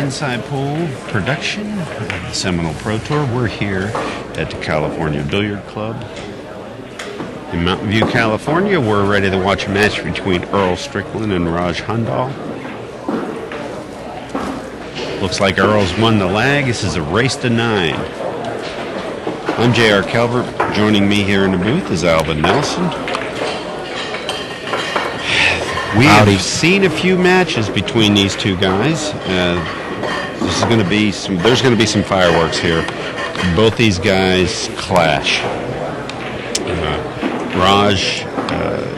Inside Pool production of the Seminole Pro Tour. We're here at the California Billiard Club in Mountain View, California. We're ready to watch a match between Earl Strickland and Raj Hundal. Looks like Earl's won the lag. This is a race to 9. I'm J.R. Calvert. Joining me here in the booth is Alvin Nelson. We have seen a few matches between these two guys. There's going to be some fireworks here. Both these guys clash. Raj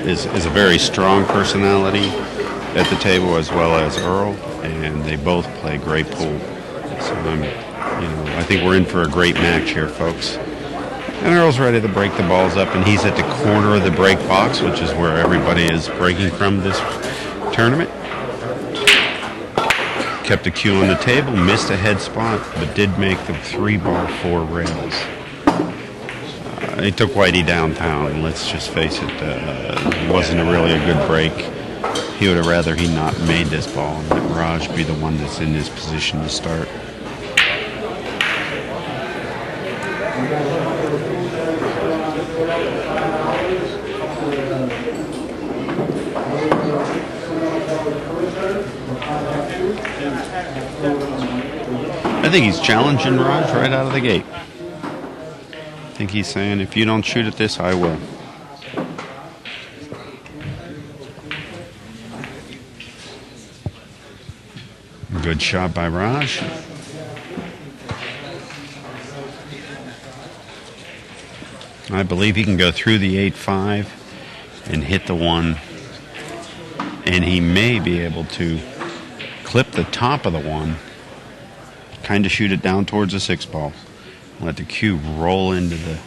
is a very strong personality at the table, as well as Earl, and they both play great pool. So I think we're in for a great match here, folks. And Earl's ready to break the balls up, and he's at the corner of the break box, which is where everybody is breaking from this tournament. Kept a cue on the table, missed a head spot, but did make the 3-ball 4 rails. He took Whitey downtown, and let's just face it, it wasn't really a good break. He would have rather he not made this ball and let Raj be the one that's in this position to start. I think he's challenging Raj right out of the gate. I think he's saying, if you don't shoot at this, I will. Good shot by Raj. I believe he can go through the 8-5 and hit the 1. And he may be able to clip the top of the 1, kind of shoot it down towards the 6-ball. Let the cue roll into the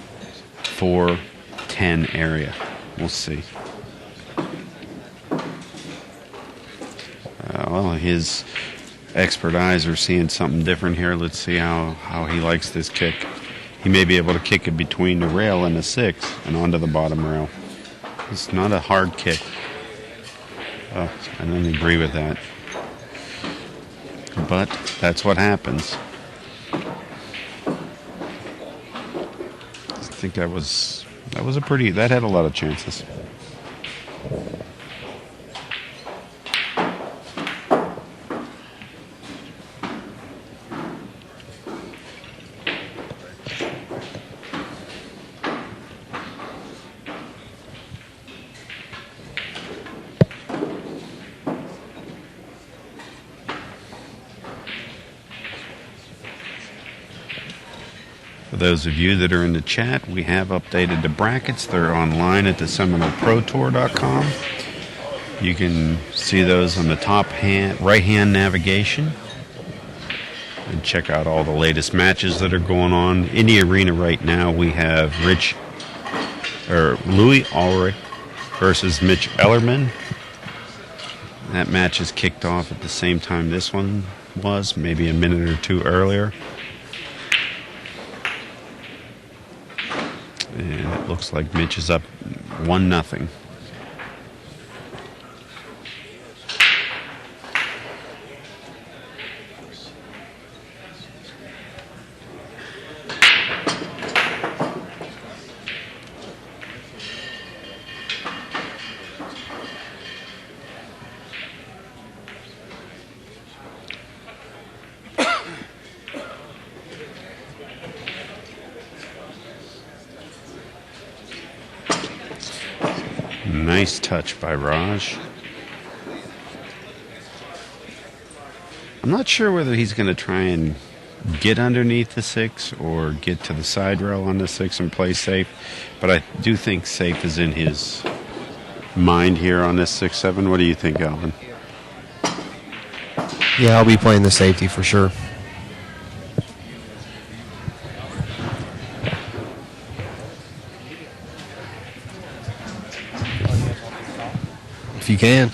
4-10 area. We'll see. Well, his expert eyes are seeing something different here. Let's see how he likes this kick. He may be able to kick it between the rail and the 6 and onto the bottom rail. It's not a hard kick. Oh, I don't agree with that. But that's what happens. I think that had a lot of chances. For those of you that are in the chat, we have updated the brackets. They're online at the SeminoleProTour.com. You can see those on the top right-hand navigation. And check out all the latest matches that are going on. In the arena right now, we have Louis Ulrich versus Mitch Ellerman. That match is kicked off at the same time this one was, maybe a minute or two earlier. And it looks like Mitch is up 1-0. Nice touch by Raj. I'm not sure whether he's going to try and get underneath the 6 or get to the side rail on the 6 and play safe, but I do think safe is in his mind here on this 6-7. What do you think, Alvin? Yeah, I'll be playing the safety for sure. If you can.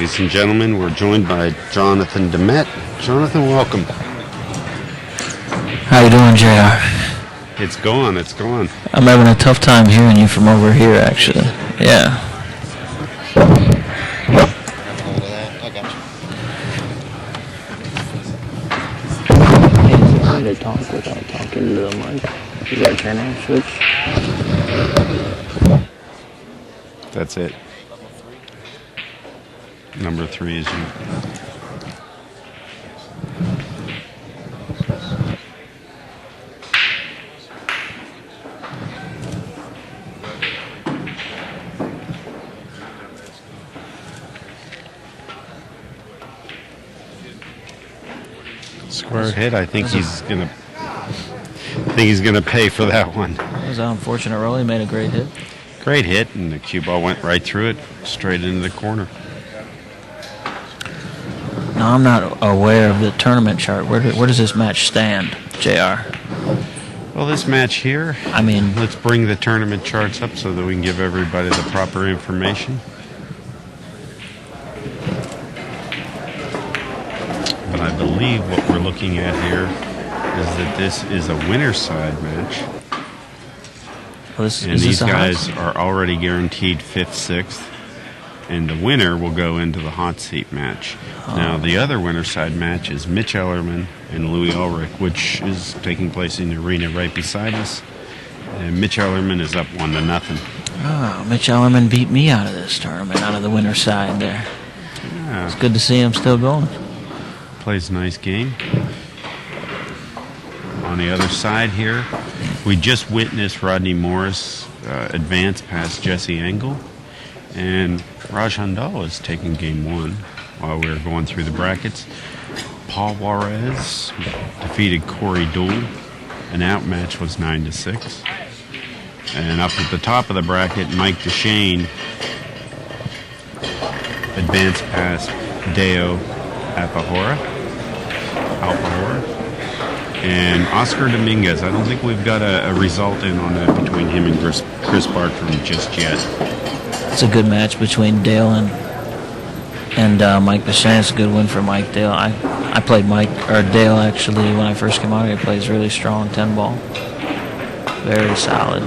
ladies and gentlemen. We're joined by Jonathan DeMette. Jonathan, welcome. How you doing, JR? It's going. I'm having a tough time hearing you from over here, actually. Yeah. Hey, is there a way to talk without talking to the mic? Is that a channel switch? That's it. Number 3 is you. Square hit. I think he's gonna pay for that one. That was an unfortunate roll. He made a great hit. Great hit, and the cue ball went right through it, straight into the corner. Now, I'm not aware of the tournament chart. Where does this match stand, JR? Well, this match here, I mean, let's bring the tournament charts up so that we can give everybody the proper information. But I believe what we're looking at here is that this is a winner's side match. well, And these guys are already guaranteed 5th, 6th. And the winner will go into the hot seat match. Now, the other winner's side match is Mitch Ellerman and Louis Ulrich, which is taking place in the arena right beside us. And Mitch Ellerman is up 1-0. Oh, Mitch Ellerman beat me out of this tournament, out of the winner's side there. Yeah, It's good to see him still going. plays a nice game. On the other side here, we just witnessed Rodney Morris advance past Jesse Engel. And Raj Hundal is taking game 1 while we were going through the brackets. Paul Juarez defeated Corey Doole. An outmatch was 9-6. And up at the top of the bracket, Mike DeShane advanced past Deo Alpahora. And Oscar Dominguez. I don't think we've got a result in on that between him and Chris Bartram just yet. It's a good match between Dale and Mike Bashane. It's a good win for Mike Dale. I played Dale actually when I first came out here. He plays really strong 10 ball. Very solid.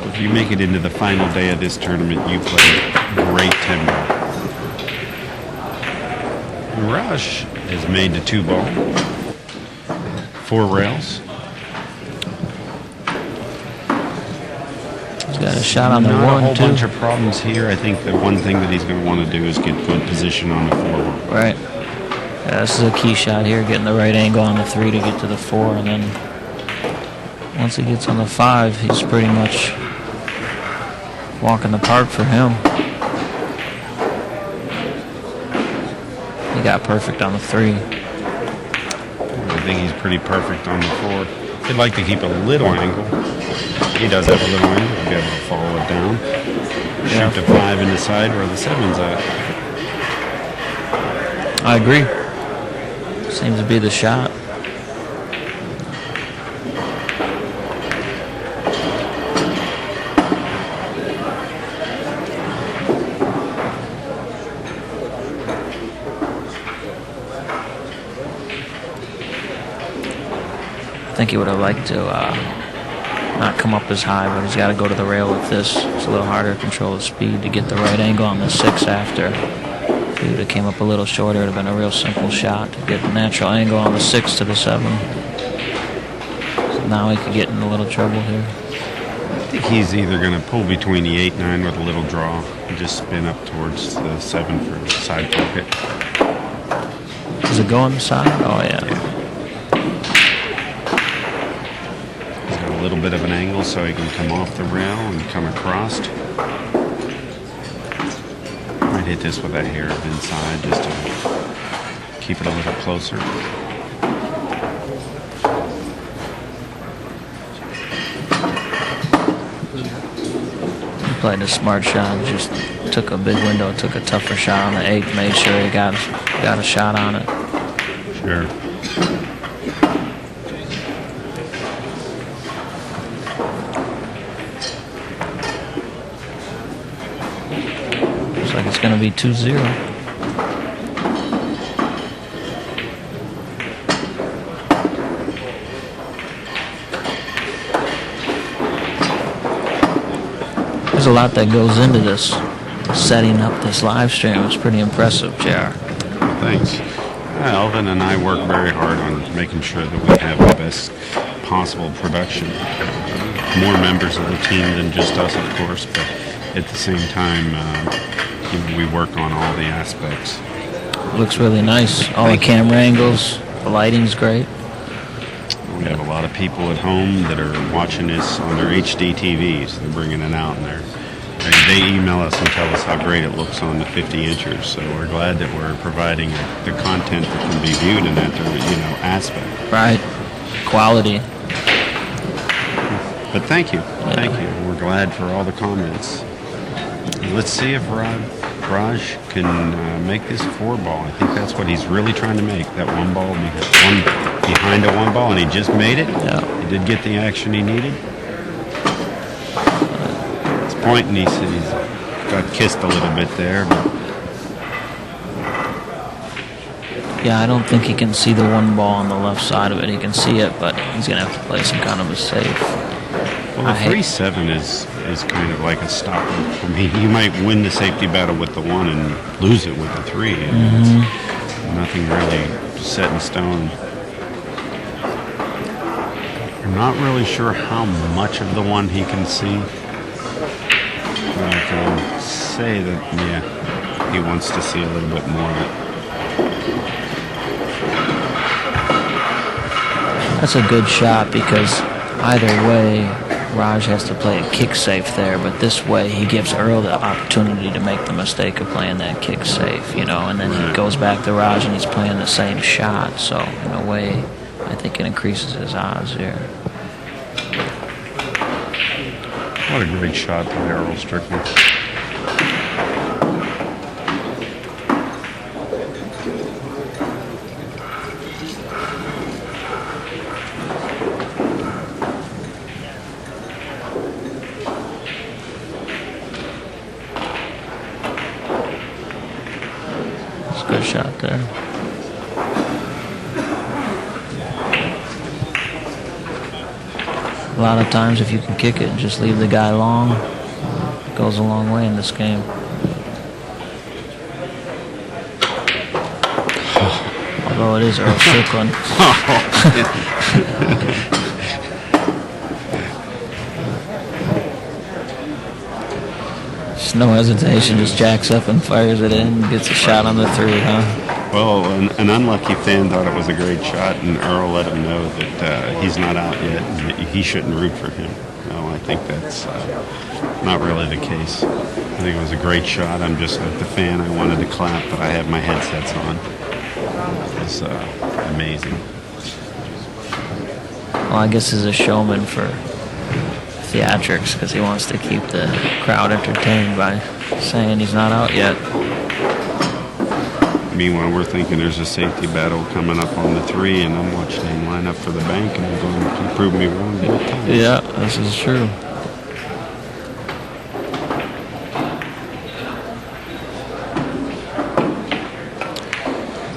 If you make it into the final day of this tournament, you play great 10 ball. Raj has made the 2 ball. 4 rails. He's got a shot on the Not 1, a whole 2. bunch of problems here. I think the one thing that he's going to want to do is get good position on the 4 ball. Right. Yeah, this is a key shot here, getting the right angle on the 3 to get to the 4, and then once he gets on the 5, he's pretty much walking the park for him. He got perfect on the 3. I think he's pretty perfect on the 4. He'd like to keep a little angle. He does have a little angle. He'll be able to follow it down. Yeah. Shoot the 5 in the side where the 7's at. I agree. Seems to be the shot. I think he would have liked to not come up as high, but he's got to go to the rail with this. It's a little harder to control the speed to get the right angle on the 6 after. If he would have came up a little shorter, it would have been a real simple shot to get a natural angle on the 6 to the 7. So now he could get in a little trouble here. I think he's either going to pull between the 8-9 with a little draw and just spin up towards the 7 for the side pocket. Does it go on the side? Oh, yeah. He's got a little bit of an angle so he can come off the rail and come across. Might hit this with a hair of inside just to keep it a little closer. He played a smart shot, just took a big window, took a tougher shot on the 8th, made sure he got a shot on it. Sure. Looks like it's going to be 2-0. a lot that goes into this, setting up this live stream. It's pretty impressive, JR. Thanks. Alvin and I work very hard on making sure that we have the best possible production. More members of the team than just us, of course, but at the same time, we work on all the aspects. Looks really nice. All the camera angles, the lighting's great. We have a lot of people at home that are watching this on their HD TVs. They're bringing it out, and they email us and tell us how great it looks on the 50-inchers. So we're glad that we're providing the content that can be viewed in that aspect. Right. Quality. But thank you. Thank you. We're glad for all the comments. Let's see if Raj can make this 4-ball. I think that's what he's really trying to make, that 1 ball, one behind a 1 ball, and he just made it. Yeah. He did get the action he needed. It's pointing, he's got kissed a little bit there. But Yeah, I don't think he can see the 1 ball on the left side of it. He can see it, but he's going to have to play some kind of a safe. well, the 3-7 is kind of like a stopper. I mean, you might win the safety battle with the 1 and lose it with the 3. And it's nothing really set in stone. I'm not really sure how much of the 1 he can see. But I can say that, he wants to see a little bit more of it. That's a good shot because either way, Raj has to play a kick safe there, but this way he gives Earl the opportunity to make the mistake of playing that kick safe, and then he goes back to Raj and he's playing the same shot. So in a way, I think it increases his odds here. What a great shot by Earl Strickland. Good shot there. A lot of times if you can kick it and just leave the guy long, it goes a long way in this game. Although it is Earl Strickland. Just no hesitation, just jacks up and fires it in, gets a shot on the 3, huh? Well, an unlucky fan thought it was a great shot, and Earl let him know that he's not out yet, and that he shouldn't root for him. No, I think that's not really the case. I think it was a great shot. I'm just like the fan. I wanted to clap, but I have my headsets on. It was amazing. Well, I guess he's a showman for theatrics because he wants to keep the crowd entertained by saying he's not out yet. Meanwhile, we're thinking there's a safety battle coming up on the 3, and I'm watching him line up for the bank, and I'm going to prove me wrong both times. Yeah, this is true.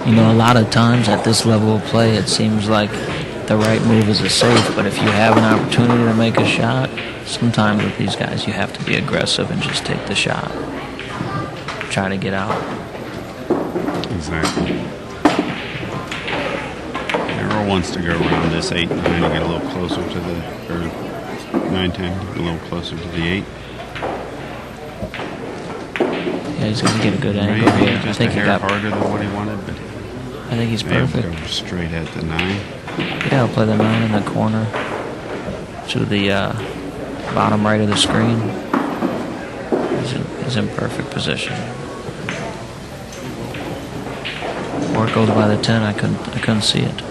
A lot of times at this level of play, it seems like the right move is a safe, but if you have an opportunity to make a shot, sometimes with these guys you have to be aggressive and just take the shot. Try to get out. Exactly. Earl wants to go around this 8-9 and get a little closer to the, or 9-10, get a little closer to the 8. Yeah, he's going to get a good angle Maybe here. just I think a hair harder than what he wanted, but I think he's maybe perfect. go straight at the 9. Yeah, I'll play the 9 in the corner to the bottom right of the screen. He's in perfect position. Or it goes by the 10. I couldn't see it.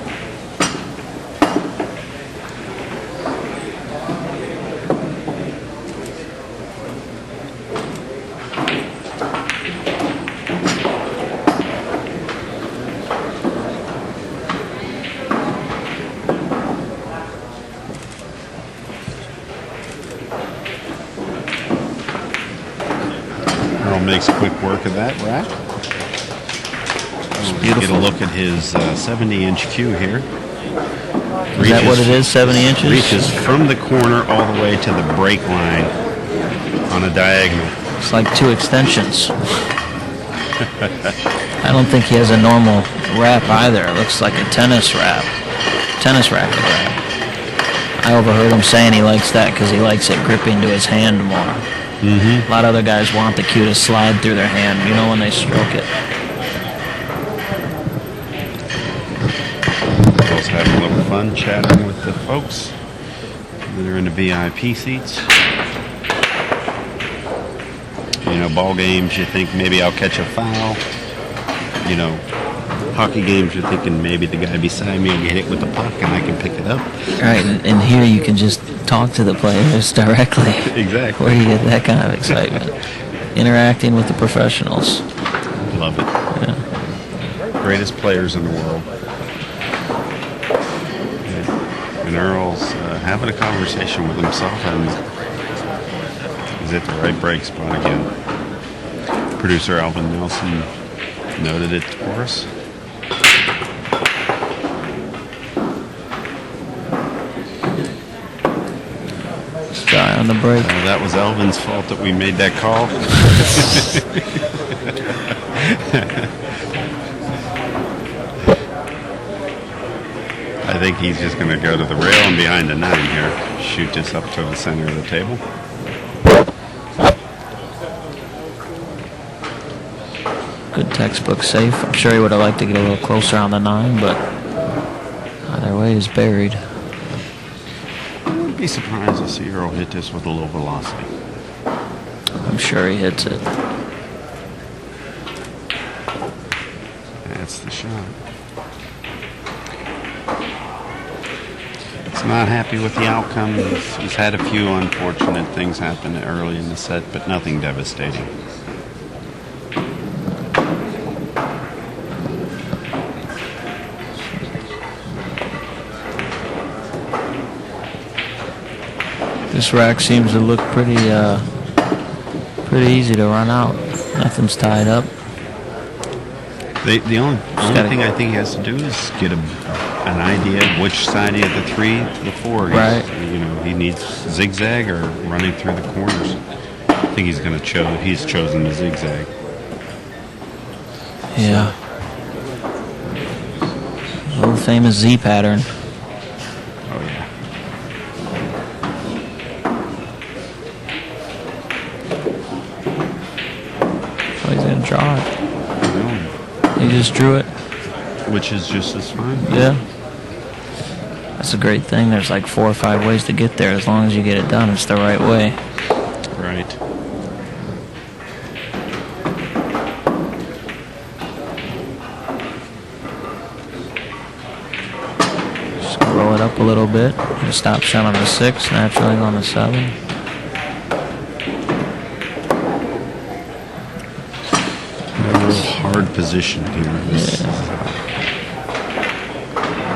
Earl makes quick work of that rack. Beautiful. Get a look at his 70-inch cue here. Is that what it is, 70 inches? Reaches from the corner all the way to the break line on a diagonal. It's like two extensions. I don't think he has a normal wrap either. It looks like a tennis racket wrap. I overheard him saying he likes that because he likes it gripping to his hand more. A lot of other guys want the cue to slide through their hand, you know, when they stroke it. Earl's having a little fun chatting with the folks that are in the VIP seats. You know, ball games, you think maybe I'll catch a foul. You know, hockey games, you're thinking maybe the guy beside me will get hit with the puck and I can pick it up. Right, and here you can just talk to the players directly. Exactly. Where do you get that kind of excitement? Interacting with the professionals. Love it. Yeah. Greatest players in the world. And Earl's having a conversation with himself, and he's at the right break spot again. Producer Alvin Nelson noted it for us. Guy on the break. That was Alvin's fault that we made that call. I think he's just going to go to the rail and behind the 9 here. Shoot this up to the center of the table. Good textbook safe. I'm sure he would have liked to get a little closer on the 9, but either way is buried. I wouldn't be surprised to see Earl hit this with a little velocity. I'm sure he hits it. That's the shot. He's not happy with the outcome. He's had a few unfortunate things happen early in the set, but nothing devastating. This rack seems to look pretty easy to run out. Nothing's tied up. The only thing I think he has to do is get an idea of which side of the 3 to the 4. Right. You know, he needs zigzag or running through the corners. I think he's going to he's chosen the zigzag. Yeah. The old famous Z pattern. Oh yeah. Oh, he's gonna draw it. He just drew it. Which is just as fine. Yeah. That's a great thing. There's like 4 or 5 ways to get there. As long as you get it done, it's the right way. Right. Just roll it up a little bit. Stop shot on the 6, naturally on the 7. Hard position here.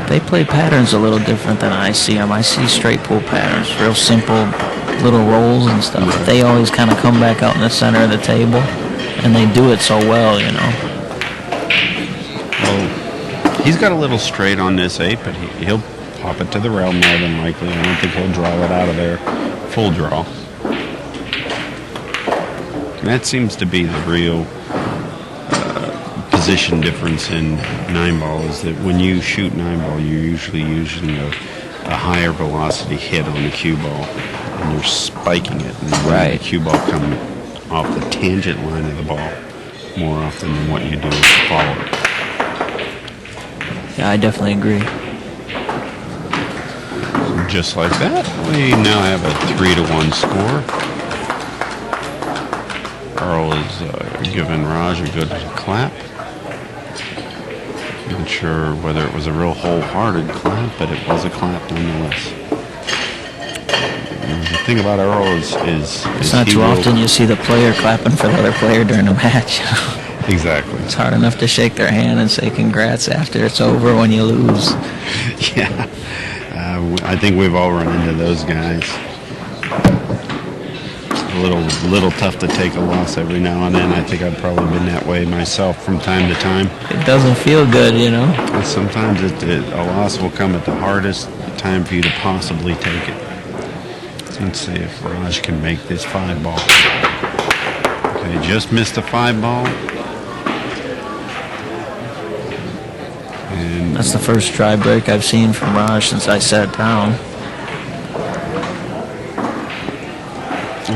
They play patterns a little different than I see them. I see straight pull patterns, real simple little rolls and stuff. But they always kind of come back out in the center of the table, and they do it so well, you know. Well, he's got a little straight on this 8, but he'll pop it to the rail more than likely. I don't think he'll draw it out of there. Full draw. And that seems to be the real position difference in 9-ball is that when you shoot 9-ball, you're usually using a higher velocity hit on the cue ball, and you're spiking it, and the cue ball coming off the tangent line of the ball more often than what you do is follow it. Yeah, I definitely agree. Just like that, we now have a 3-1 score. Earl is giving Raj a good clap. Not sure whether it was a real wholehearted clap, but it was a clap nonetheless. The thing about Earl is it's not too often you see the player clapping for the other player during a match. Exactly. It's hard enough to shake their hand and say congrats after it's over when you lose. Yeah. I think we've all run into those guys. A little tough to take a loss every now and then. I think I've probably been that way myself from time to time. It doesn't feel good, you know. And sometimes a loss will come at the hardest time for you to possibly take it. Let's see if Raj can make this 5-ball. Okay, just missed the 5-ball. And That's the first dry break I've seen from Raj since I sat down.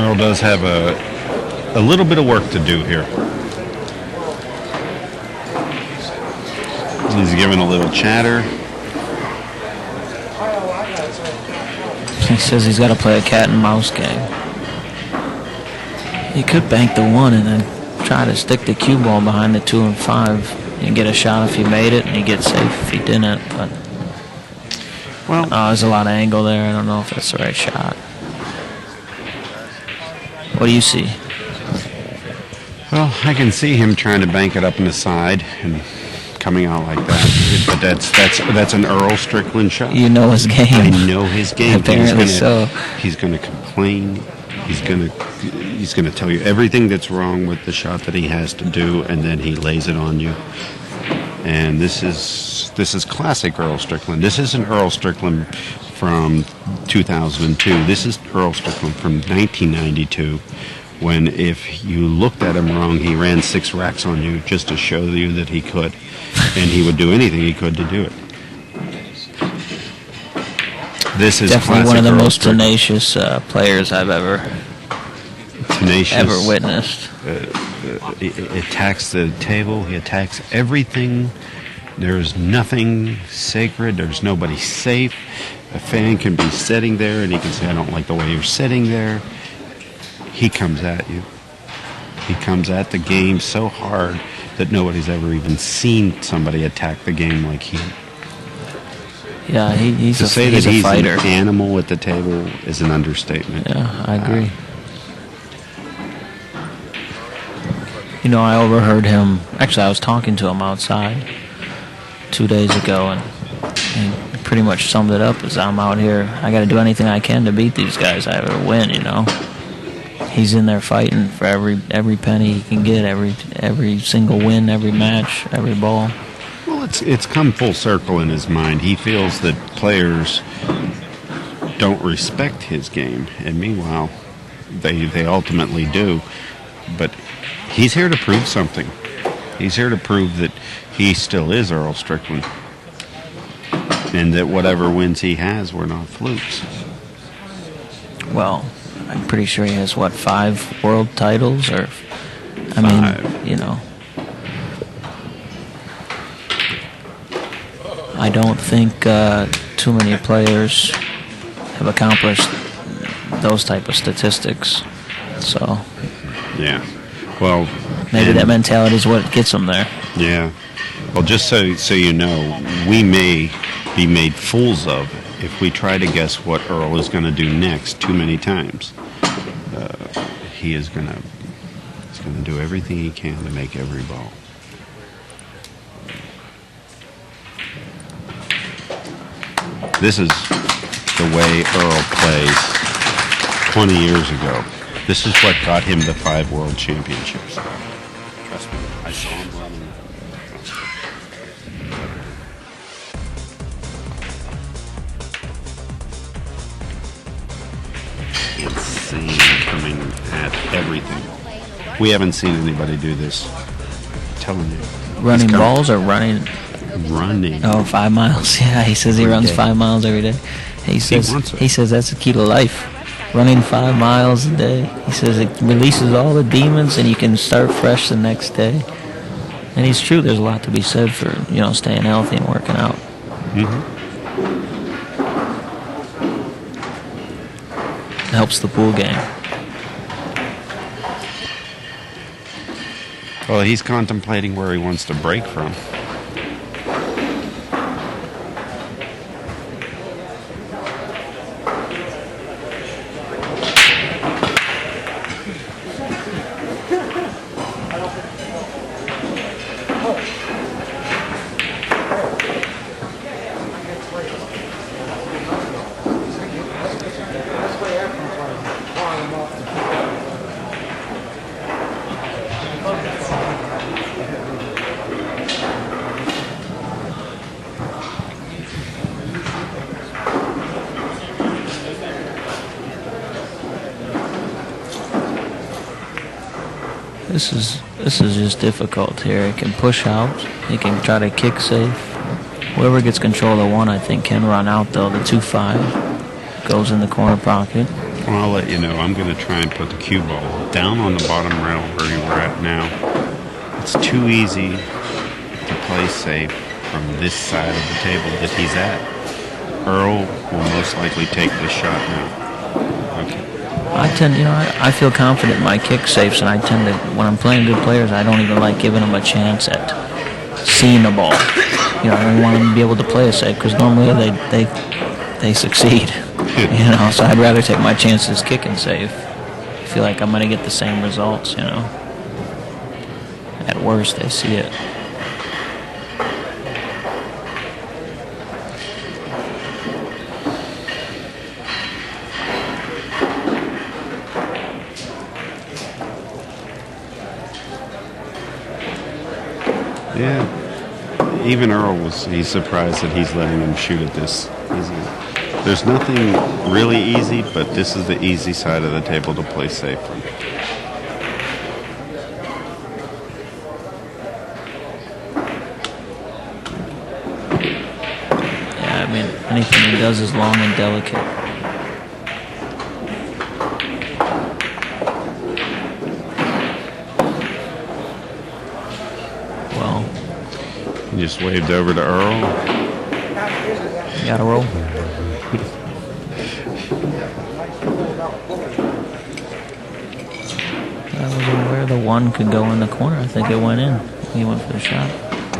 Earl does have a little bit of work to do here. He's giving a little chatter. He says he's got to play a cat and mouse game. He could bank the 1 and then try to stick the cue ball behind the 2 and 5 and get a shot if he made it, and he gets safe if he didn't. But Well, there's a lot of angle there. I don't know if that's the right shot. What do you see? well, I can see him trying to bank it up in the side and coming out like that. But that's an Earl Strickland shot. You know his game. I know his game. Apparently so. He's going to complain. He's going to tell you everything that's wrong with the shot that he has to do, and then he lays it on you. And this is classic Earl Strickland. This isn't Earl Strickland from 2002. This is Earl Strickland from 1992, when if you looked at him wrong, he ran 6 racks on you just to show you that he could, and he would do anything he could to do it. This is Definitely one classic of the Earl most Strickland. tenacious players I've ever witnessed. He attacks the table. He attacks everything. There's nothing sacred. There's nobody safe. A fan can be sitting there, and he can say, "I don't like the way you're sitting there." He comes at you. He comes at the game so hard that nobody's ever even seen somebody attack the game like he. Yeah, he's To a say he's that a he's fighter. an animal at the table is an understatement. Yeah, I agree. You know, I overheard him. Actually, I was talking to him outside 2 days ago, and he pretty much summed it up as, I'm out here. I got to do anything I can to beat these guys. I have to win. You know, he's in there fighting for every penny he can get, every single win, every match, every ball. Well, it's come full circle in his mind. He feels that players don't respect his game, and meanwhile, they ultimately do. But he's here to prove something. He's here to prove that he still is Earl Strickland, and that whatever wins he has were not flukes. Well, I'm pretty sure he has, 5 world titles? Or, I 5. mean, you know. I don't think too many players have accomplished those type of statistics. So Yeah. Well, maybe and- that mentality is what gets them there. Yeah. Well, just so you know, we may be made fools of if we try to guess what Earl is going to do next too many times. He's going to do everything he can to make every ball. This is the way Earl plays 20 years ago. This is what got him the 5 world championships. Trust me, I saw him running. Insane coming at everything. We haven't seen anybody do this. I'm telling you. Running He's come- balls or running? Running. Oh, 5 miles. Yeah, he says he Every runs day. 5 miles every day. He says wants it. he says that's the key to life. Running 5 miles a day. He says it releases all the demons and you can start fresh the next day. And he's true. There's a lot to be said for, staying healthy and working out. Mm-hmm. It helps the pool game. Well, he's contemplating where he wants to break from. This is just difficult here. He can push out. He can try to kick safe. Whoever gets control of one, I think, can run out, though. The 2-5 goes in the corner pocket. Well, I'll let you know. I'm going to try and put the cue ball down on the bottom rail where we're at now. It's too easy to play safe from this side of the table that he's at. Earl will most likely take this shot now. Okay. I feel confident in my kick safes, and I tend to, when I'm playing good players, I don't even like giving them a chance at seeing the ball. I want them to be able to play a safe, because normally they succeed. So I'd rather take my chances kicking safe. I feel like I'm going to get the same results, At worst, they see it. Yeah, even Earl he's surprised that he's letting him shoot at this. There's nothing really easy, but this is the easy side of the table to play safely. Yeah, I mean, anything he does is long and delicate. He just waved over to Earl. You gotta roll. I wasn't aware the one could go in the corner. I think it went in. He went for the shot.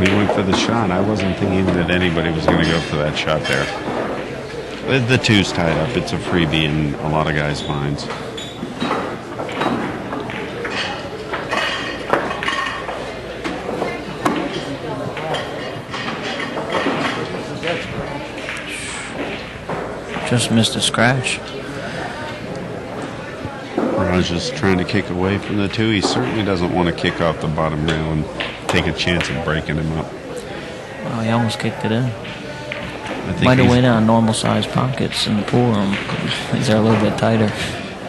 He went for the shot. I wasn't thinking that anybody was going to go for that shot there. The two's tied up. It's a freebie in a lot of guys' minds. Just missed a scratch. Raj is trying to kick away from the two. He certainly doesn't want to kick off the bottom rail and take a chance of breaking him up. Oh, he almost kicked it in. Might have went on normal-sized pockets in the pool room. These are a little bit tighter.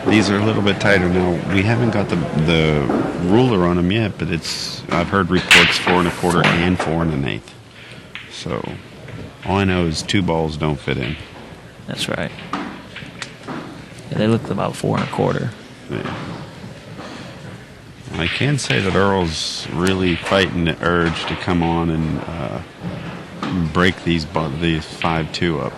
These are a little bit tighter now. We haven't got the ruler on them yet, but I've heard reports 4 1/4 and 4 1/8. So all I know is 2 balls don't fit in. That's right. Yeah, they looked about 4 1/4. Yeah. I can say that Earl's really fighting the urge to come on and break these 5-2 up.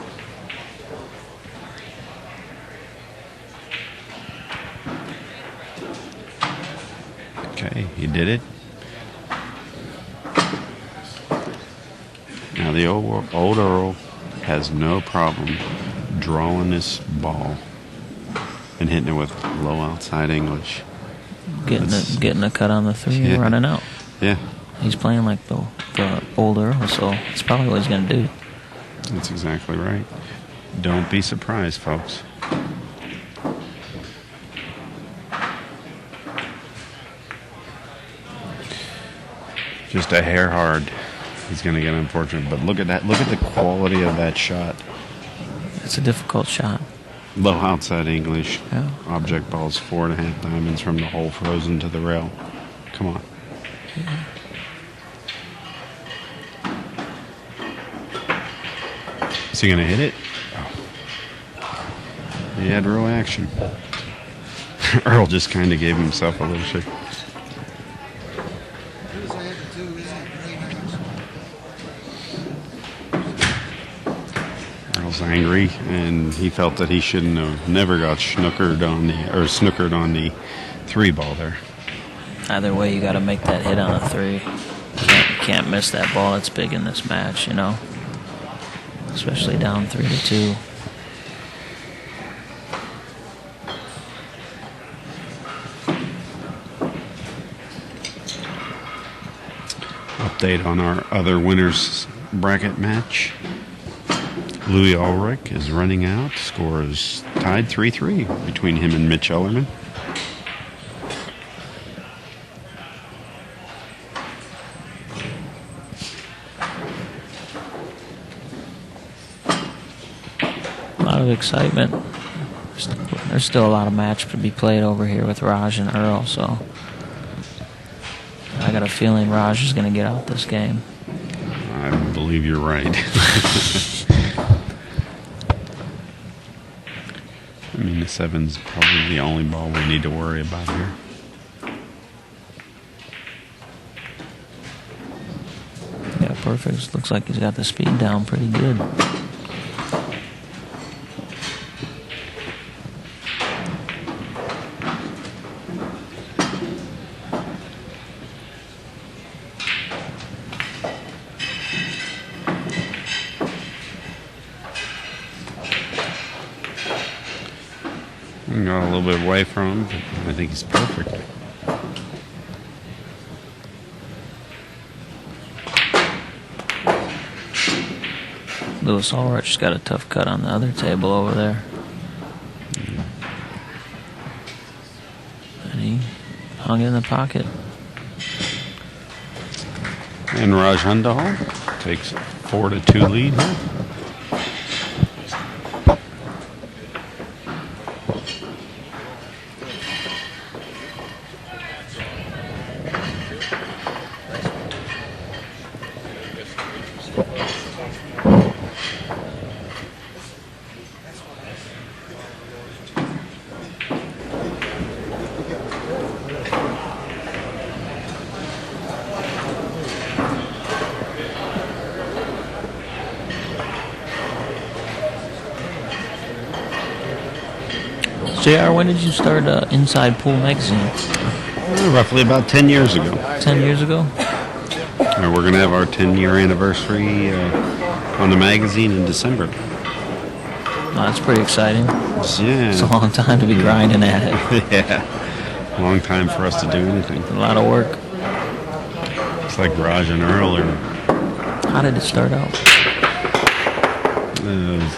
Okay, he did it. Now the old Earl has no problem drawing this ball and hitting it with low outside English. Getting a cut on the 3 and running out. Yeah. He's playing like the old Earl, so it's probably what he's going to do. That's exactly right. Don't be surprised, folks. Just a hair hard. He's going to get unfortunate, but look at that. Look at the quality of that shot. It's a difficult shot. Low outside English. Yeah. Object balls 4 1/2 diamonds from the hole frozen to the rail. Come on. Yeah. Is he going to hit it? Oh. He had real action. Earl just kind of gave himself a little shake. Earl's angry, and he felt that he shouldn't have never got snookered on the 3 ball there. Either way, you got to make that hit on a 3. You can't miss that ball. It's big in this match, especially down 3-2. Update on our other winners bracket match. Louis Ulrich is running out. Score is tied 3-3 between him and Mitch Ellerman. A lot of excitement. There's still a lot of match to be played over here with Raj and Earl, so I got a feeling Raj is going to get out this game. I believe you're right. I mean, the 7's probably the only ball we need to worry about here. Yeah, perfect. Looks like he's got the speed down pretty good. Got a little bit away from him, but I think he's perfect. Lewis Ulrich's got a tough cut on the other table over there. And he hung it in the pocket. And Raj Hundal takes 4-2 lead here. JR, when did you start Inside Pool Magazine? Roughly about 10 years ago. 10 years ago? We're going to have our 10-year anniversary on the magazine in December. Oh, that's pretty exciting. Yeah. It's a long time to be grinding at it. Yeah. Long time for us to do anything. A lot of work. It's like Raj and Earl. How did it start out?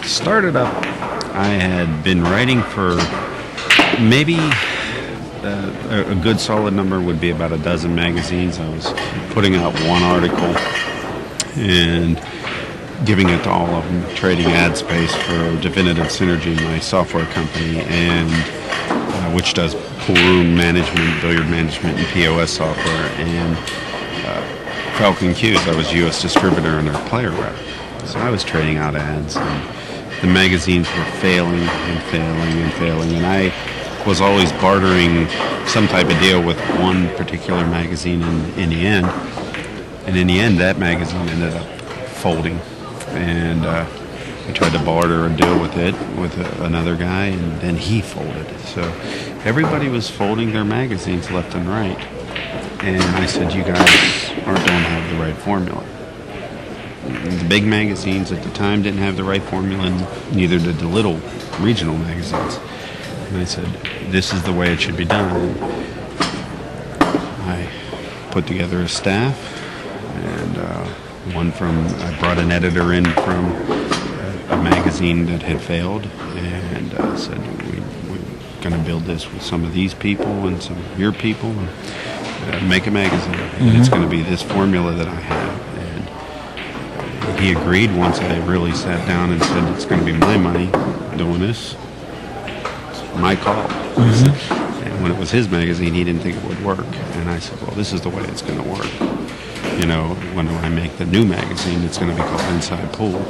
Started up, I had been writing for maybe a good solid number would be about a dozen magazines. I was putting out one article and giving it to all of them, trading ad space for Definitive Synergy, my software company, and which does pool room management, billiard management, and POS software, and Falcon Q's. I was U.S. distributor and their player rep. So I was trading out ads, and the magazines were failing and failing and failing, and I was always bartering some type of deal with one particular magazine in the end. And in the end, that magazine ended up folding. And I tried to barter a deal with it with another guy, and then he folded. So everybody was folding their magazines left and right. And I said, you guys don't have the right formula. The big magazines at the time didn't have the right formula, and neither did the little regional magazines. And I said, this is the way it should be done. And I put together a staff, and I brought an editor in from a magazine that had failed, and said, we're going to build this with some of these people and some of your people, and make a magazine. And it's going to be this formula that I have. And he agreed once I really sat down and said, it's going to be my money doing this. My call. And when it was his magazine, he didn't think it would work. And I said, well, this is the way it's going to work. You know, when I make the new magazine, it's going to be called Inside Pool.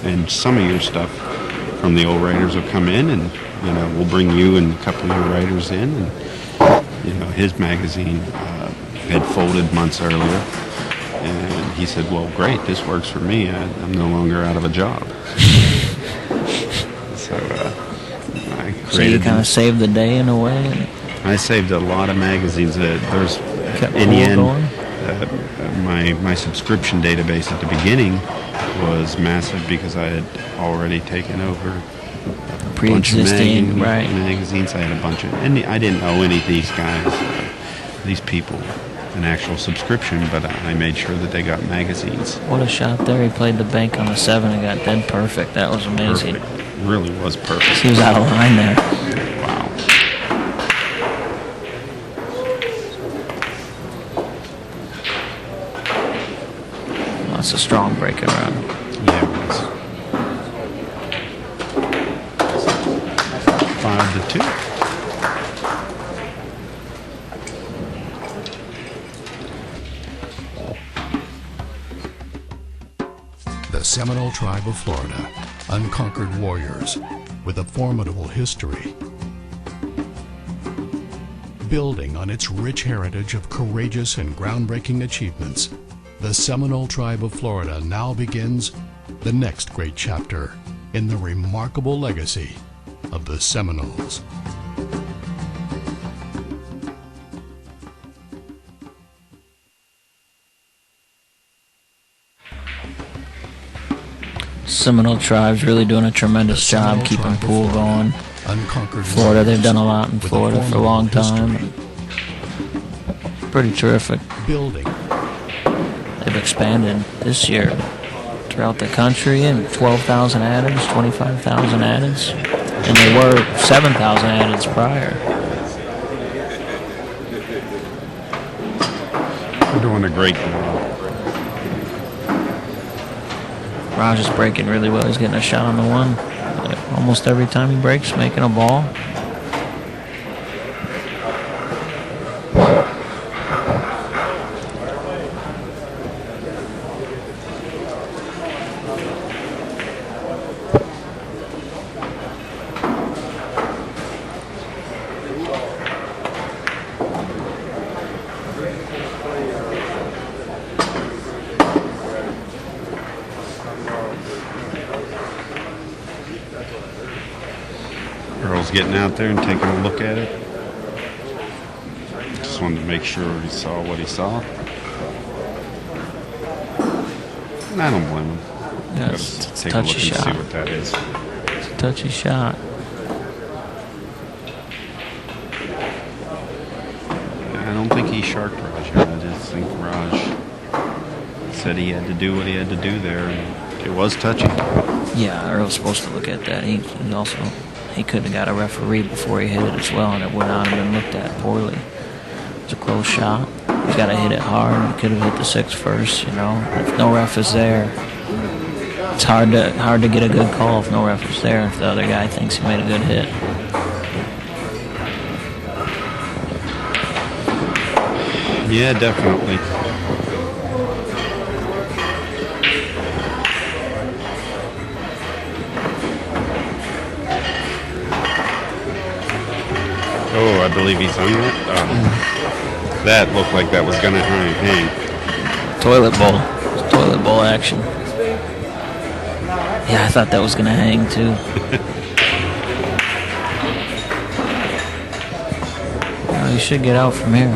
And some of your stuff from the old writers will come in, and, you know, we'll bring you and a couple of your writers in. And, you know, his magazine had folded months earlier. And he said, well, great, this works for me. I'm no longer out of a job. So you kind of saved the day in a way? I saved a lot of magazines. There's Kept in the end, going? my subscription database at the beginning was massive because I had already taken over a bunch of magazines. I had a bunch of, and I didn't owe any of these guys, these people, an actual subscription, but I made sure that they got magazines. What a shot there. He played the bank on the 7 and got dead perfect. That was amazing. Perfect. Really was perfect. He was out of line there. Wow. That's a strong breaking run. Yeah, it was. 5-2. The Seminole tribe of Florida, unconquered warriors with a formidable history. Building on its rich heritage of courageous and groundbreaking achievements, the Seminole tribe of Florida now begins the next great chapter in the remarkable legacy of the Seminoles. Seminole tribe's really doing a tremendous job keeping pool going. Florida, they've done a lot in Florida for a long time. Pretty terrific. They've expanded this year throughout the country, and 12,000 addeds, 25,000 addeds, and they were 7,000 addeds prior. They're doing a great job. Raj is breaking really well. He's getting a shot on the one. Almost every time he breaks, making a ball. Earl's getting out there and taking a look at it. Just wanted to make sure he saw what he saw. And I don't blame him. Yeah, it's a take a look touchy and shot. see what that is. It's a touchy shot. I don't think he sharked Raj. I just think Raj said he had to do what he had to do there, and it was touchy. Yeah, Earl's supposed to look at that. He could have got a referee before he hit it as well, and it would not have been looked at poorly. It's a close shot. He's got to hit it hard. He could have hit the 6 first, you know. If no ref is there, it's hard to get a good call if no ref is there, if the other guy thinks he made a good hit. Yeah, definitely. Oh, I believe he's hung it. That looked like that was going to hang. Toilet bowl. It's toilet bowl action. Yeah, I thought that was going to hang too. Oh, you should get out from here.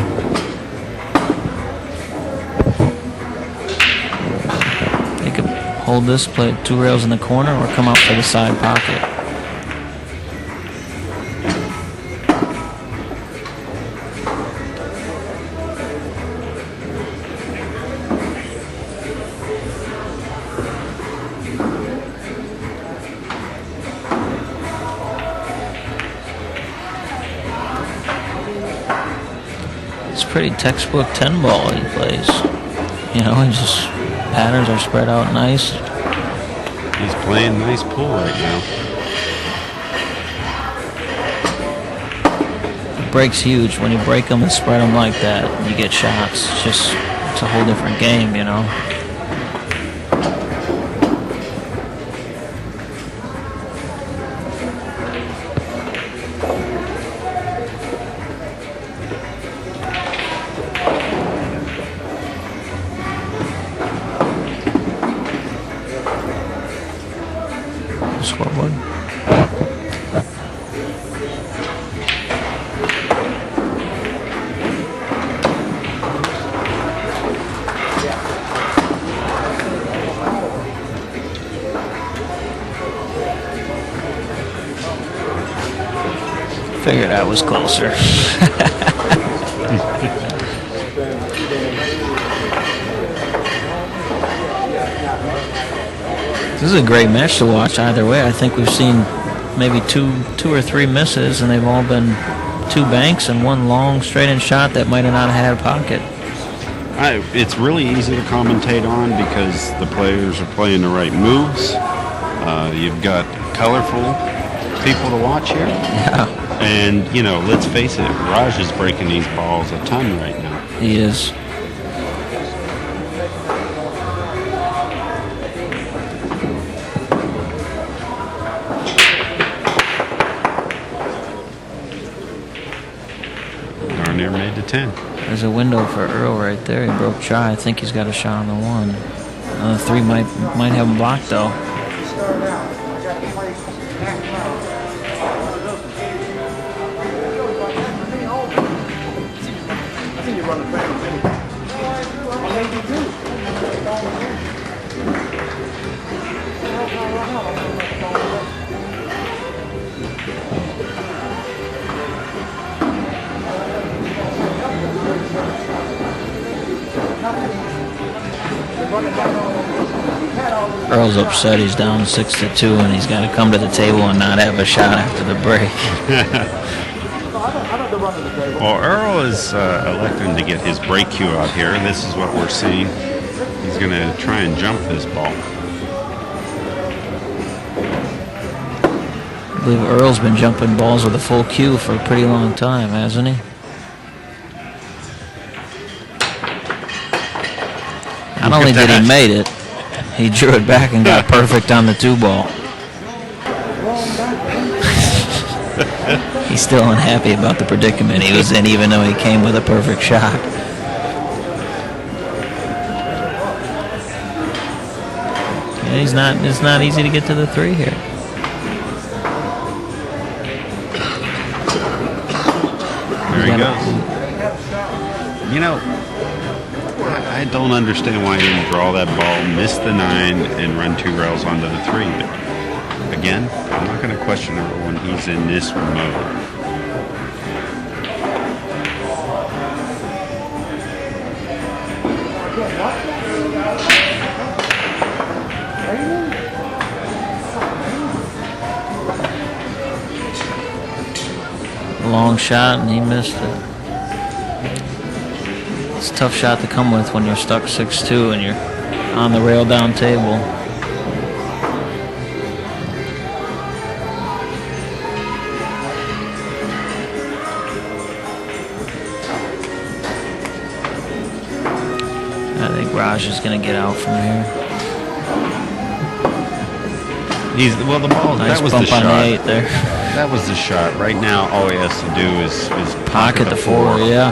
They could hold this, play 2 rails in the corner, or come out for the side pocket. Pretty textbook 10 ball he plays. You know, he just patterns are spread out nice. He's playing nice pool right now. The break's huge. When you break them and spread them like that, you get shots. It's a whole different game, you know. Scoreboard. Figured I was closer. This is a great match to watch either way. I think we've seen maybe two or three misses, and they've all been 2 banks and 1 long straight-in shot that might have not had a pocket. It's really easy to commentate on because the players are playing the right moves. You've got colorful people to watch here. Yeah. And, you know, let's face it, Raj is breaking these balls a ton right now. He is. 10. There's a window for Earl right there. He broke try. I think he's got a shot on the 1. The 3 might have him blocked though. Earl's upset. He's down 6-2, and he's got to come to the table and not have a shot after the break. Well, Earl is electing to get his break cue out here. This is what we're seeing. He's going to try and jump this ball. I believe Earl's been jumping balls with a full cue for a pretty long time, hasn't he? Not only did he made it, he drew it back and got perfect on the 2 ball. He's still unhappy about the predicament he was in, even though he came with a perfect shot. Yeah, it's not easy to get to the 3 here. There he goes. You know, I don't understand why he didn't draw that ball, miss the 9, and run 2 rails onto the 3. But again, I'm not going to question Earl when he's in this mode. Long shot, and he missed it. It's a tough shot to come with when you're stuck 6-2 and you're on the rail down table. I think Raj is going to get out from here. Well, the ball, Nice that was bump the on shot. the 8 there. That was the shot. Right now, all he has to do is Pocket the 4, yeah.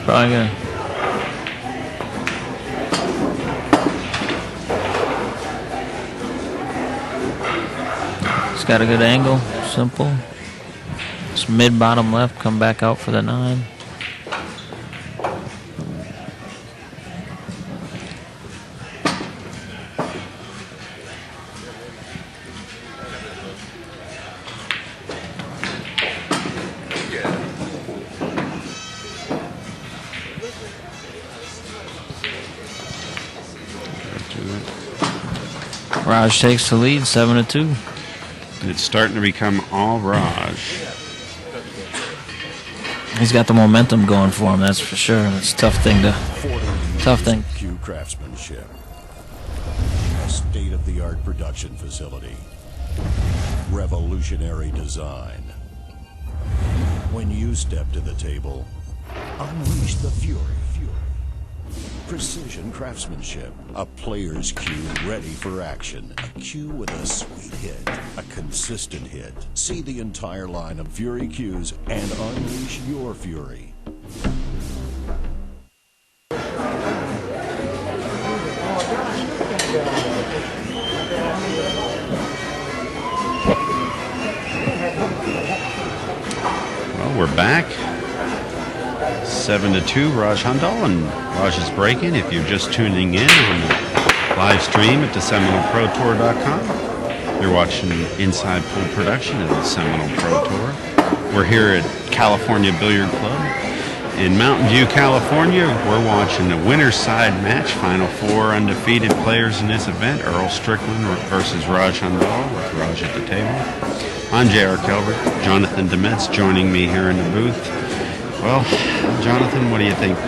Probably gonna. He's got a good angle, simple. It's mid bottom left, come back out for the 9. Raj takes the lead, 7-2. It's starting to become all Raj. He's got the momentum going for him, that's for sure. It's a tough thing. Q Craftsmanship, a state-of-the-art production facility, revolutionary design. When you step to the table, unleash the fury. Precision craftsmanship, a player's cue ready for action. A cue with a sweet hit, a consistent hit. See the entire line of Fury cues and unleash your fury. Well, we're back. 7-2, Raj Hundal, and Raj is breaking. If you're just tuning in on the live stream at the SeminoleProTour.com, you're watching Inside Pool Production of the Seminole Pro Tour. We're here at California Billiard Club in Mountain View, California. We're watching the winner's side match, Final 4 undefeated players in this event, Earl Strickland versus Raj Hundal, with Raj at the table. I'm J.R. Kelbert. Jonathan Demetz joining me here in the booth. Well, Jonathan, what do you think?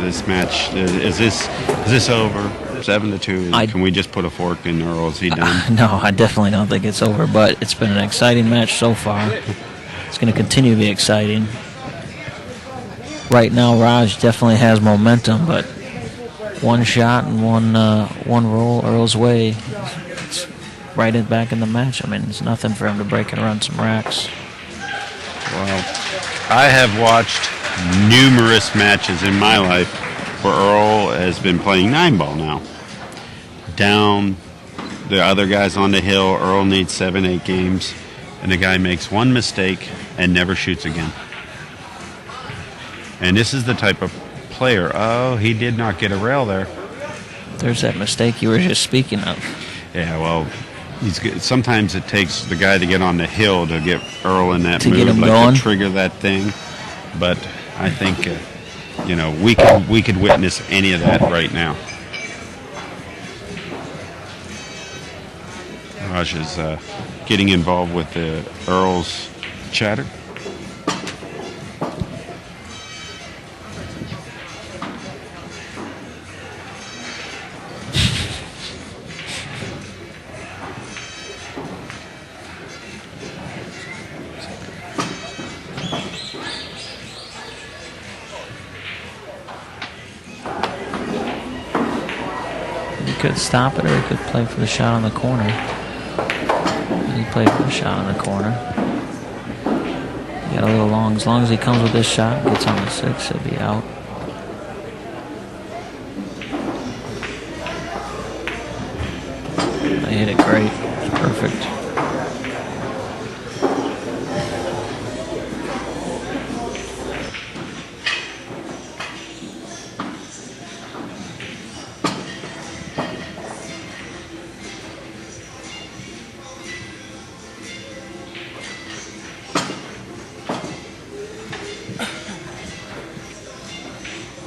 This match is this over? 7-2. Can we just put a fork in Earl? Is he done? No, I definitely don't think it's over, but it's been an exciting match so far. It's going to continue to be exciting. Right now, Raj definitely has momentum, but one shot and one roll Earl's way, it's right back in the match. I mean, it's nothing for him to break and run some racks. Well, I have watched numerous matches in my life where Earl has been playing 9-ball now. Down, the other guy's on the hill, Earl needs 7-8 games, and the guy makes one mistake and never shoots again. And this is the type of player. Oh, he did not get a rail there. There's that mistake you were just speaking of. Yeah, well, sometimes it takes the guy to get on the hill to get Earl in that to mood, get him like going. To trigger that thing. But I think, we could witness any of that right now. Raj is getting involved with the Earl's chatter. He could stop it or he could play for the shot on the corner. He played for the shot on the corner. He got a little long. As long as he comes with this shot and gets on the 6, he'll be out. They hit it great. It's perfect.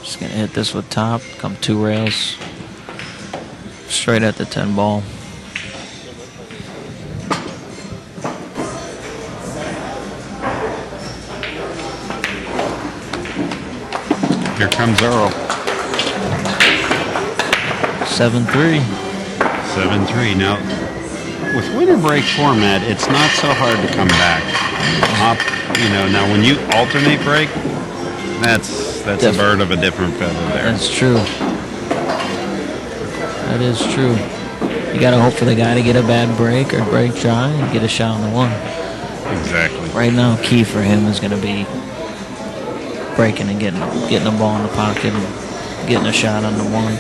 Just gonna hit this with top, come 2 rails, straight at the 10 ball. Here comes Earl. 7-3. 7-3. Now, with winter break format, it's not so hard to come back. Now when you alternate break, that's a bird of a different feather there. That's true. That is true. You got to hope for the guy to get a bad break or break dry and get a shot on the 1. Exactly. Right now, key for him is going to be breaking and getting a ball in the pocket and getting a shot on the 1.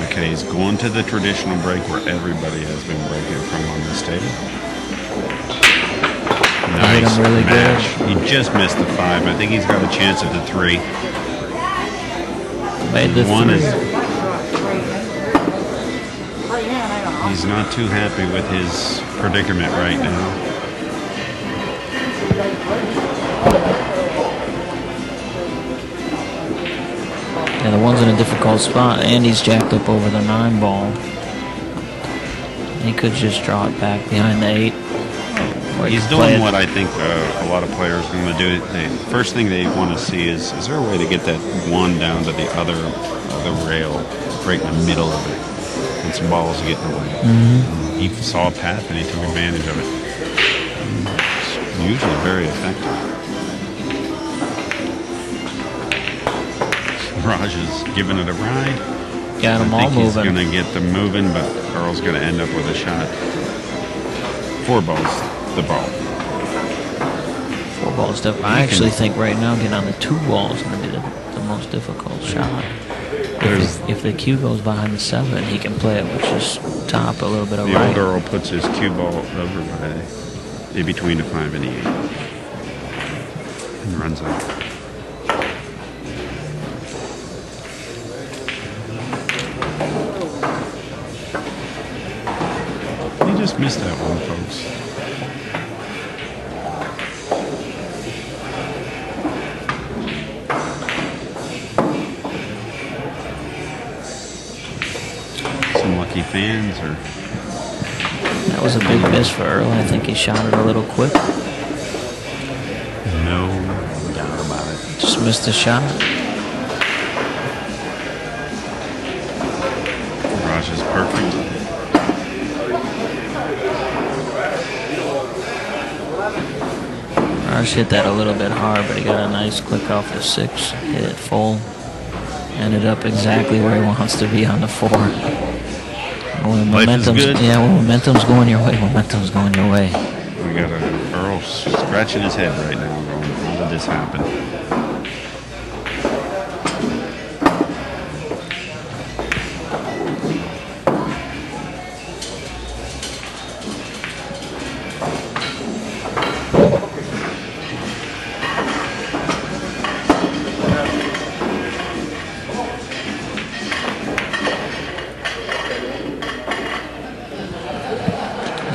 Okay, he's going to the traditional break where everybody has been breaking from on this table. Hit Nice him really match. He just missed the 5. I think he's got a chance at the 3. Made the 1 3. is. He's not too happy with his predicament right now. Yeah, the 1's in a difficult spot. Andy's jacked up over the 9 ball. He could just draw it back behind the 8. He's doing what I think a lot of players are going to do. The first thing they want to see is there a way to get that 1 down to the other rail, right in the middle of it, and some balls get in the way. Mm-hmm. He saw a path and he took advantage of it. It's usually very effective. Raj is giving it a ride. Got them all I think he's moving. going to get them moving, but Earl's going to end up with a shot. 4 balls. The ball. 4 balls. I actually think right now getting on the 2 ball is going to be the most difficult shot. If the cue goes behind the 7, he can play it with just top a little bit of the right. The old Earl puts his cue ball over by in between the 5 and the 8 and runs out. He just missed that one, folks. Some lucky fans or That was a big miss for Earl. I think he shot it a little quick. No doubt about it. Just missed a shot. Raj is perfect. Raj hit that a little bit hard, but he got a nice click off the 6. Hit it full. Ended up exactly where he wants to be on the 4. When Life is good. Yeah, when momentum's going your way, momentum's going your way. We got Earl scratching his head right now going, how did this happen?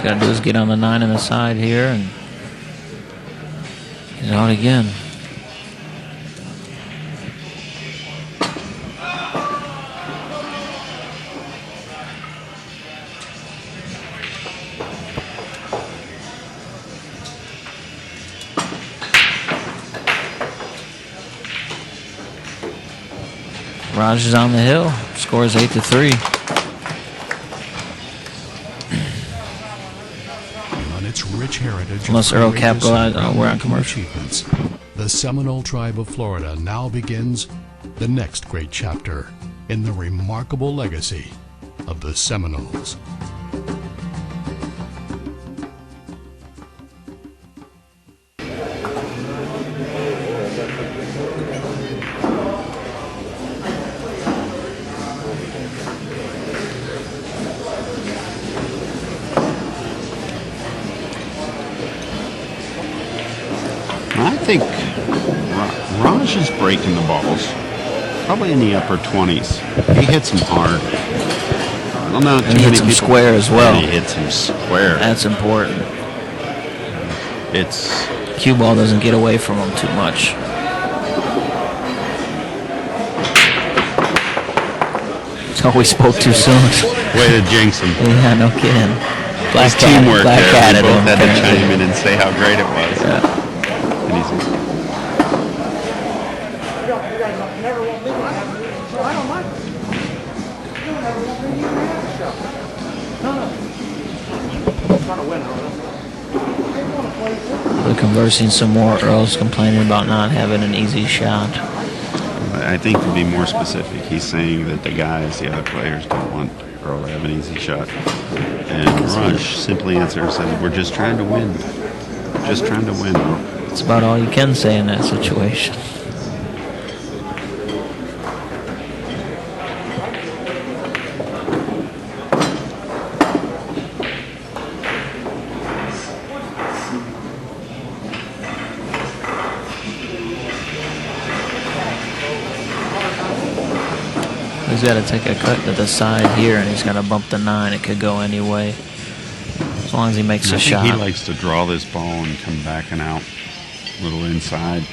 Got to do is get on the 9 on the side here, and he's out again. Raj is on the hill. Scores 8-3. Its rich heritage. Unless Earl capitalized, we're on commercial. Achievements. The Seminole tribe of Florida now begins the next great chapter in the remarkable legacy of the Seminoles. I think Raj is breaking the balls, probably in the upper 20s. He hits them hard. I don't know. And he hits them square as well. And he hits them square. That's important. It's Cue ball doesn't get away from him too much. Oh, we spoke too soon. way to jinx him. Yeah, no kidding. It's teamwork there. We Cat both had to apparently. chime in and say how great it was. Yeah. And he's, We're conversing some more. Earl's complaining about not having an easy shot. I think to be more specific, he's saying that the guys, the other players, don't want Earl to have an easy shot. And Raj simply answered and said, we're just trying to win. Just trying to win, Earl. It's about all you can say in that situation. He's got to take a cut to the side here, and he's got to bump the 9. It could go any way, as long as he makes a shot. He likes to draw this ball and come back and out, a little inside.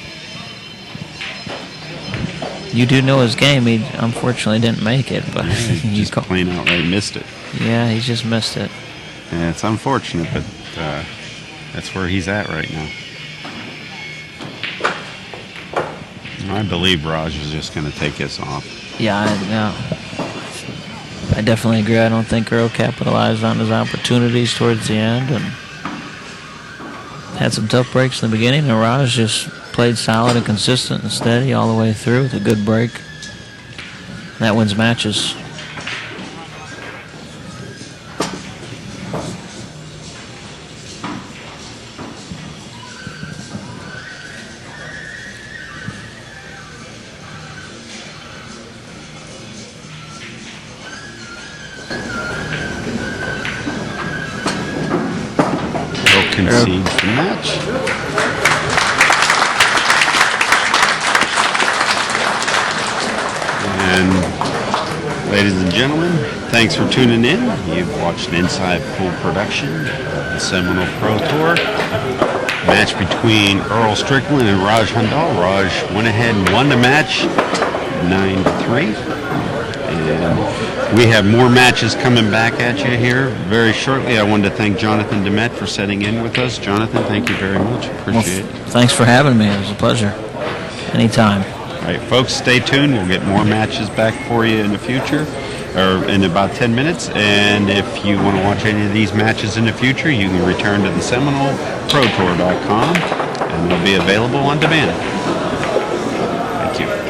You do know his game. He unfortunately didn't make it, but Yeah, he just plain outright missed it. Yeah, he just missed it. Yeah, it's unfortunate, but that's where he's at right now. I believe Raj is just going to take this off. Yeah, I definitely agree. I don't think Earl capitalized on his opportunities towards the end and had some tough breaks in the beginning, and Raj just played solid and consistent and steady all the way through with a good break. That wins matches. Concedes the match. And ladies and gentlemen, thanks for tuning in. You've watched an inside pool production of the Seminole Pro Tour. Match between Earl Strickland and Raj Hundal. Raj went ahead and won the match 9-3. And We have more matches coming back at you here very shortly. I wanted to thank Jonathan Demet for setting in with us. Jonathan, thank you very much. Appreciate it. Thanks for having me. It was a pleasure. Anytime. All right, folks, stay tuned. We'll get more matches back for you in the future, or in about 10 minutes. And if you want to watch any of these matches in the future, you can return to the SeminoleProTour.com, and they'll be available on demand. Thank you.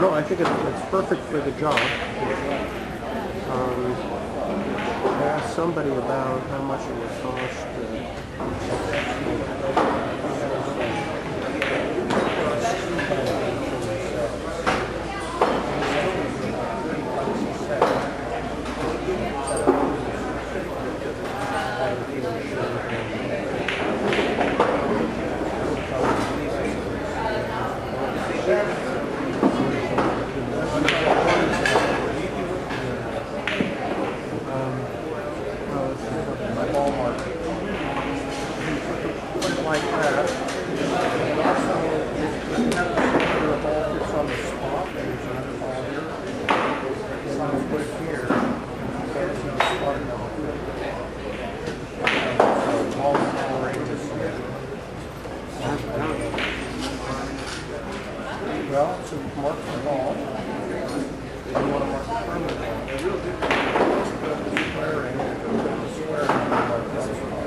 No, I think it's perfect for the job. I asked somebody about how much it would cost. Like that. And also, the ball fits on the spot. There's another ball here. So I'll put it here. So it's in the spot now. So the ball's all right this year. Well, so you mark the ball. You want to mark the permanent ball. Squaring. Squaring. Mark this spot.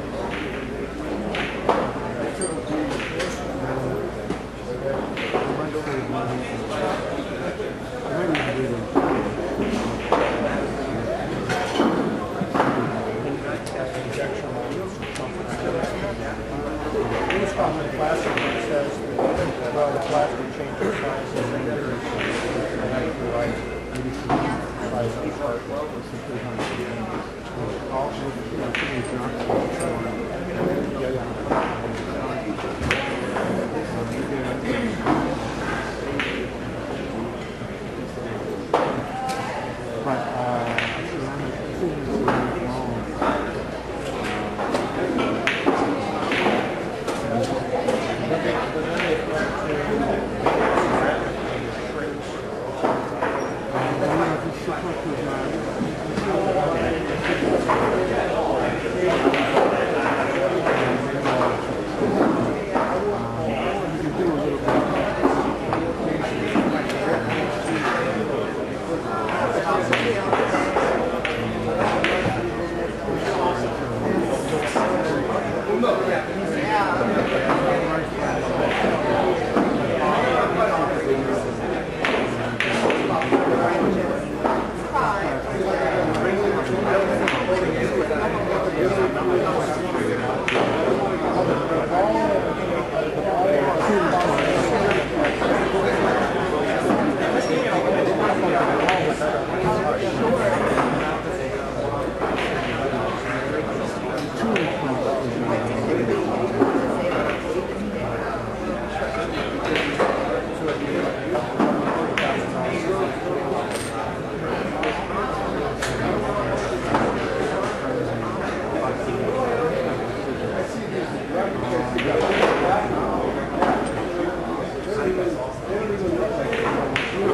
Plastic says that, well, the plastic changes size and then there is right size of the part. You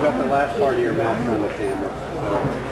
got the last part of your mouth on the camera. So.